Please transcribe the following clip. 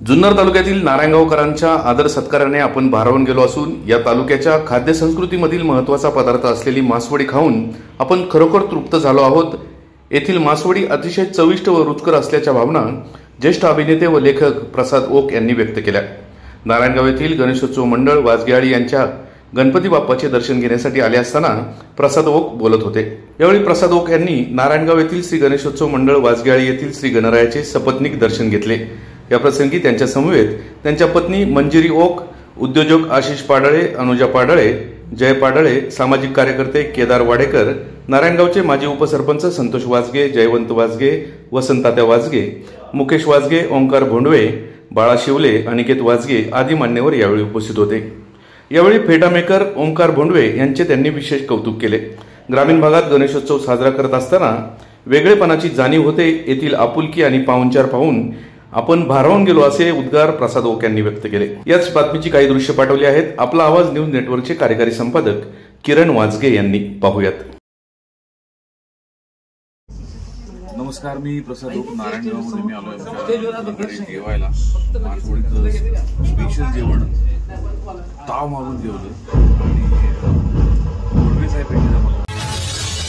जुन्नर तालुक्यातील नारायणगावकरांच्या आदर सत्काराने आपण भारावून गेलो असून या तालुक्याच्या खाद्य संस्कृतीमधील महत्त्वाचा पदार्थ असलेली मासवडी खाऊन आपण खरोखर तृप्त झालो आहोत। येथील मासवडी अतिशय चविष्ट व रुचकर असल्याच्या भावना ज्येष्ठ अभिनेते व लेखक प्रसाद ओक यांनी व्यक्त केल्या। नारायणगाव येथील गणेशोत्सव मंडळ वाजगेआळी यांच्या गणपती बाप्पाचे दर्शन घेण्यासाठी आले असताना प्रसाद ओक बोलत होते। यावेळी प्रसाद ओक यांनी नारायणगाव येथील श्री गणेशोत्सव मंडळ वाजगेआळी येथील श्री गणरायाचे सपत्नीक दर्शन घेतले। या प्रसंगी त्यांच्या समवेत त्यांच्या पत्नी मंजिरी ओक, उद्योजक आशिष पाडळे, अनुजा पाडळे, जय पाडळे, सामाजिक कार्यकर्ते केदार वाडेकर, नारायणगावचे माजी उपसरपंच संतोष वाजगे, जयवंत वाजगे, वसंतात्या वाजगे, मुकेश वाजगे, ओंकार भोंडवे, बाळा शिवले, अनिकेत वाजगे आदी मान्यवर यावेळी उपस्थित होते। यावेळी फेटा मेकर ओंकार भोंडवे यांचे त्यांनी विशेष कौतुक केले। ग्रामीण भागात गणेशोत्सव साजरा करत असताना वेगळेपणाची जाणीव होते। येथील आपुलकी आणि पाहुणचार पाहून आपण भारावून गेलो असे उद्गार प्रसाद ओक यांनी व्यक्त केले। याच बातमीची काही दृश्य पाठवली आहेत। आपला आवाज न्यूज नेटवर्कचे कार्यकारी संपादक किरण वाजगे यांनी पाहूयात। नमस्कार, मी प्रसाद ओक नारायणगावमध्ये मी आलोय जेवायला। मासवडीचं स्पेशल जेवण ताव मारून जेवलं आणि भोंडवे साहेब भेटले मला।